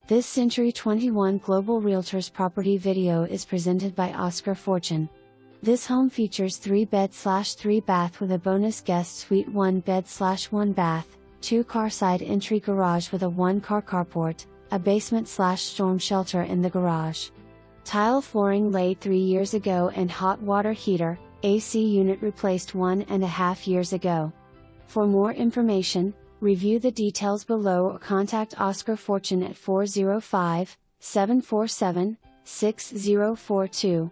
This Century 21 Global Realtors property video is presented by Oscar Fortune. This home features 3-bed/3 bath with a bonus guest suite, 1-bed/1 bath, 2-car side entry garage with a 1-car carport, a basement/storm shelter in the garage. Tile flooring laid 3 years ago and hot water heater, AC unit replaced 1.5 years ago. For more information, review the details below or contact Oscar Fortune at 405-747-6042.